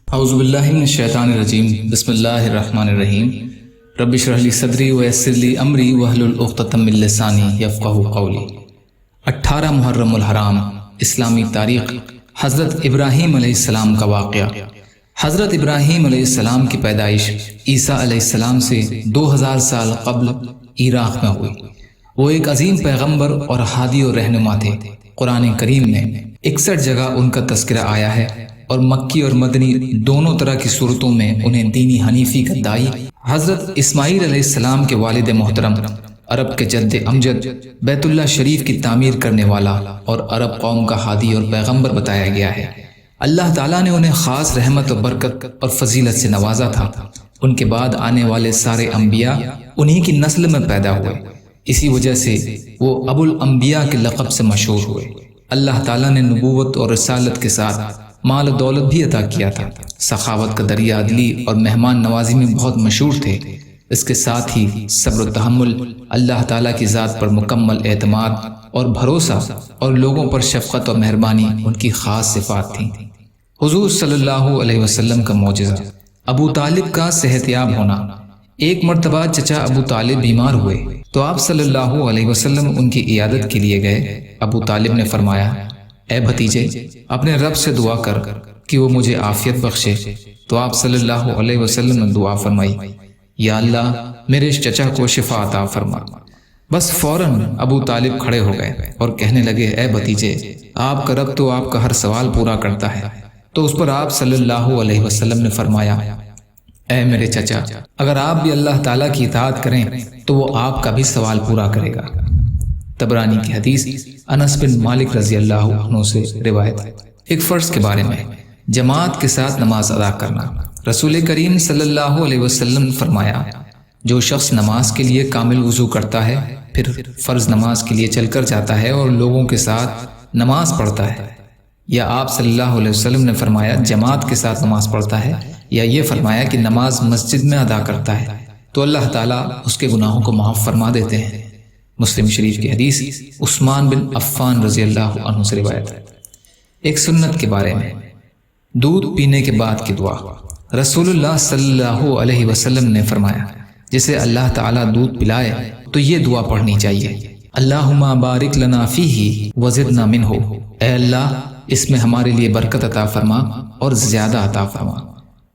اعوذ باللہ من الشیطان الرجیم بسم اللہ الرحمن الرحیم رب اشرح لی صدری ویسر لی امری واحلل عقدۃ من لسانی یفقہوا قولی۔ 18 محرم الحرام اسلامی تاریخ۔ حضرت ابراہیم علیہ السلام کا واقعہ۔ حضرت ابراہیم علیہ السلام کی پیدائش عیسیٰ علیہ السلام سے 2000 سال قبل عراق میں ہوئی۔ وہ ایک عظیم پیغمبر اور ہادی و رہنما تھے۔ قرآن کریم میں 61 جگہ ان کا تذکرہ آیا ہے اور مکی اور مدنی دونوں طرح کی صورتوں میں انہیں دینی حنیفی کا داعی، حضرت اسماعیل علیہ السلام کے والد محترم، عرب کے جد امجد، بیت اللہ شریف کی تعمیر کرنے والا اور عرب قوم کا ہادی اور پیغمبر بتایا گیا ہے۔ اللہ تعالیٰ نے انہیں خاص رحمت و برکت اور فضیلت سے نوازا تھا۔ ان کے بعد آنے والے سارے انبیاء انہی کی نسل میں پیدا ہوئے، اسی وجہ سے وہ ابو الانبیاء کے لقب سے مشہور ہوئے۔ اللہ تعالیٰ نے نبوت اور رسالت کے ساتھ مال و دولت بھی عطا کیا تھا۔ سخاوت کا دریا عدلی اور مہمان نوازی میں بہت مشہور تھے۔ اس کے ساتھ ہی صبر و تحمل، اللہ تعالیٰ کی ذات پر مکمل اعتماد اور بھروسہ اور لوگوں پر شفقت اور مہربانی ان کی خاص صفات تھیں۔ حضور صلی اللہ علیہ وسلم کا معجزہ، ابو طالب کا صحت یاب ہونا۔ ایک مرتبہ چچا ابو طالب بیمار ہوئے تو آپ صلی اللہ علیہ وسلم ان کی عیادت کے لیے گئے۔ ابو طالب نے فرمایا، اے بھتیجے، اپنے رب سے دعا کر کہ وہ مجھے عافیت بخشے۔ تو آپ صلی اللہ علیہ وسلم نے دعا فرمائی، یا اللہ میرے چچا کو شفا عطا فرما۔ بس فوراً ابو طالب کھڑے ہو گئے اور کہنے لگے، اے بھتیجے، آپ کا رب تو آپ کا ہر سوال پورا کرتا ہے۔ تو اس پر آپ صلی اللہ علیہ وسلم نے فرمایا، اے میرے چچا، اگر آپ بھی اللہ تعالیٰ کی اطاعت کریں تو وہ آپ کا بھی سوال پورا کرے گا۔ طبرانی کی حدیث، انس بن مالک رضی اللہ عنہ سے روایت۔ ایک فرض کے بارے میں، جماعت کے ساتھ نماز ادا کرنا۔ رسول کریم صلی اللہ علیہ وسلم نے فرمایا، جو شخص نماز کے لیے کامل وضو کرتا ہے، پھر فرض نماز کے لیے چل کر جاتا ہے اور لوگوں کے ساتھ نماز پڑھتا ہے، یا آپ صلی اللہ علیہ وسلم نے فرمایا جماعت کے ساتھ نماز پڑھتا ہے، یا یہ فرمایا کہ نماز مسجد میں ادا کرتا ہے، تو اللہ تعالیٰ اس کے گناہوں کو معاف فرما دیتے ہیں۔ مسلم شریف کی حدیث، عثمان بن عفان رضی اللہ عنہ سے روایت ہے۔ ایک سنت کے بارے میں، دودھ پینے کے بعد کی دعا۔ رسول اللہ صلی اللہ علیہ وسلم نے فرمایا، جسے اللہ تعالیٰ دودھ پلائے تو یہ دعا پڑھنی چاہیے، اللہم بارک لنا فیہ وزدنا منہ، اے اللہ اس میں ہمارے لیے برکت عطا فرما اور زیادہ عطا فرما۔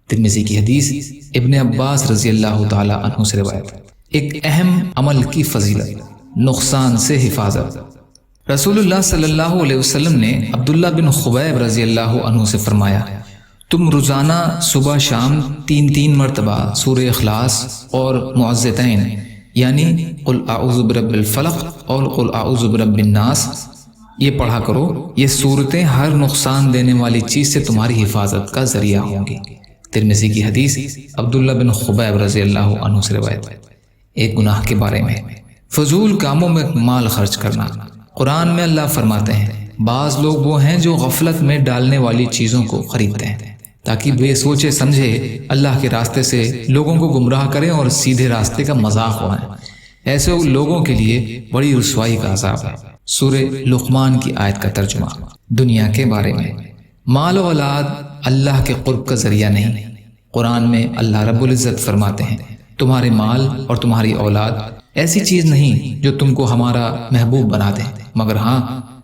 ترمذی کی حدیث، ابن عباس رضی اللہ تعالی عنہ سے روایت۔ ایک اہم عمل کی فضیلت، نقصان سے حفاظت۔ رسول اللہ صلی اللہ علیہ وسلم نے عبداللہ بن خبیب رضی اللہ عنہ سے فرمایا، تم روزانہ صبح شام 3 مرتبہ سورہ اخلاص اور معوذتین یعنی قل اعوذ برب الفلق اور قل اعوذ برب الناس یہ پڑھا کرو۔ یہ صورتیں ہر نقصان دینے والی چیز سے تمہاری حفاظت کا ذریعہ ہوں گی۔ ترمذی کی حدیث، عبداللہ بن خبیب رضی اللہ عنہ سے روایت۔ ایک گناہ کے بارے میں، فضول کاموں میں مال خرچ کرنا۔ قرآن میں اللہ فرماتے ہیں، بعض لوگ وہ ہیں جو غفلت میں ڈالنے والی چیزوں کو خریدتے ہیں تاکہ بے سوچے سمجھے اللہ کے راستے سے لوگوں کو گمراہ کریں اور سیدھے راستے کا مذاق اڑائیں۔ ایسے لوگوں کے لیے بڑی رسوائی کا عذاب ہے۔ سورہ لقمان کی آیت کا ترجمہ۔ دنیا کے بارے میں، مال و اولاد اللہ کے قرب کا ذریعہ نہیں۔ قرآن میں اللہ رب العزت فرماتے ہیں، تمہارے مال اور تمہاری اولاد ایسی چیز نہیں جو تم کو ہمارا محبوب بنا دے، مگر ہاں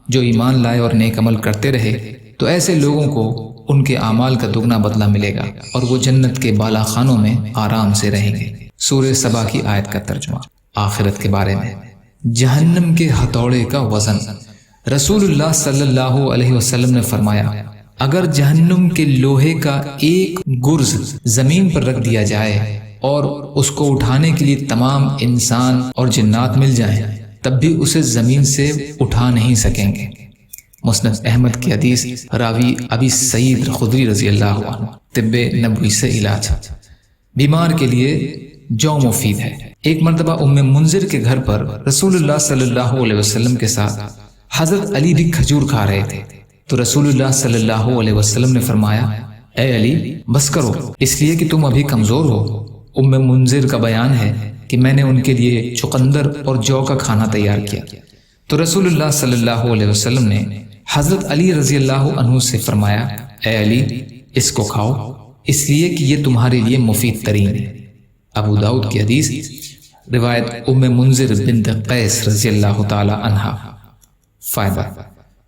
جو ایمان لائے اور نیک عمل کرتے رہے تو ایسے لوگوں کو ان کے اعمال کا دگنا بدلہ ملے گا اور وہ جنت کے بالا خانوں میں آرام سے رہیں گے۔ سورہ سبا کی آیت کا ترجمہ۔ آخرت کے بارے میں، جہنم کے ہتھوڑے کا وزن۔ رسول اللہ صلی اللہ علیہ وسلم نے فرمایا، اگر جہنم کے لوہے کا ایک گرز زمین پر رکھ دیا جائے اور اس کو اٹھانے کے لیے تمام انسان اور جنات مل جائیں تب بھی اسے زمین سے اٹھا نہیں سکیں گے۔ مسند احمد کی حدیث، راوی ابی سعید خدری رضی اللہ عنہ۔ طب نبوی سے علاج، بیمار کے لیے جو مفید ہے۔ ایک مرتبہ ام منذر کے گھر پر رسول اللہ صلی اللہ علیہ وسلم کے ساتھ حضرت علی بھی کھجور کھا رہے تھے، تو رسول اللہ صلی اللہ علیہ وسلم نے فرمایا، اے علی بس کرو، اس لیے کہ تم ابھی کمزور ہو۔ ام منذر کا بیان ہے کہ میں نے ان کے لیے چقندر اور جو کا کھانا تیار کیا، تو رسول اللہ صلی اللہ علیہ وسلم نے حضرت علی رضی اللہ عنہ سے فرمایا، اے علی اس کو کھاؤ، اس لیے کہ یہ تمہارے لیے مفید ترین ہے۔ ابو داؤد کی حدیث، روایت ام منذر بنت قیس رضی اللہ تعالی عنہا۔ فائدہ: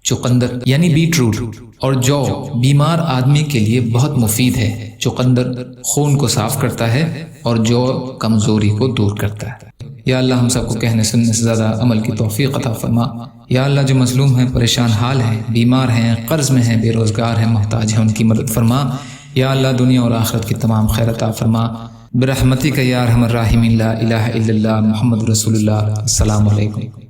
چقندر یعنی بیٹ روٹ اور جو بیمار آدمی کے لیے بہت مفید ہے۔ چقندر خون کو صاف کرتا ہے اور جو کمزوری کو دور کرتا ہے۔ یا اللہ ہم سب کو کہنے سننے سے زیادہ عمل کی توفیق عطا فرما۔ یا اللہ جو مظلوم ہیں، پریشان حال ہیں، بیمار ہیں، قرض میں ہیں، بے روزگار ہیں، محتاج ہیں، ان کی مدد فرما۔ یا اللہ دنیا اور آخرت کی تمام خیر عطا فرما برحمتک یا ارحم الراحمین۔ لا الہ الا اللہ محمد رسول اللہ۔ السلام علیکم۔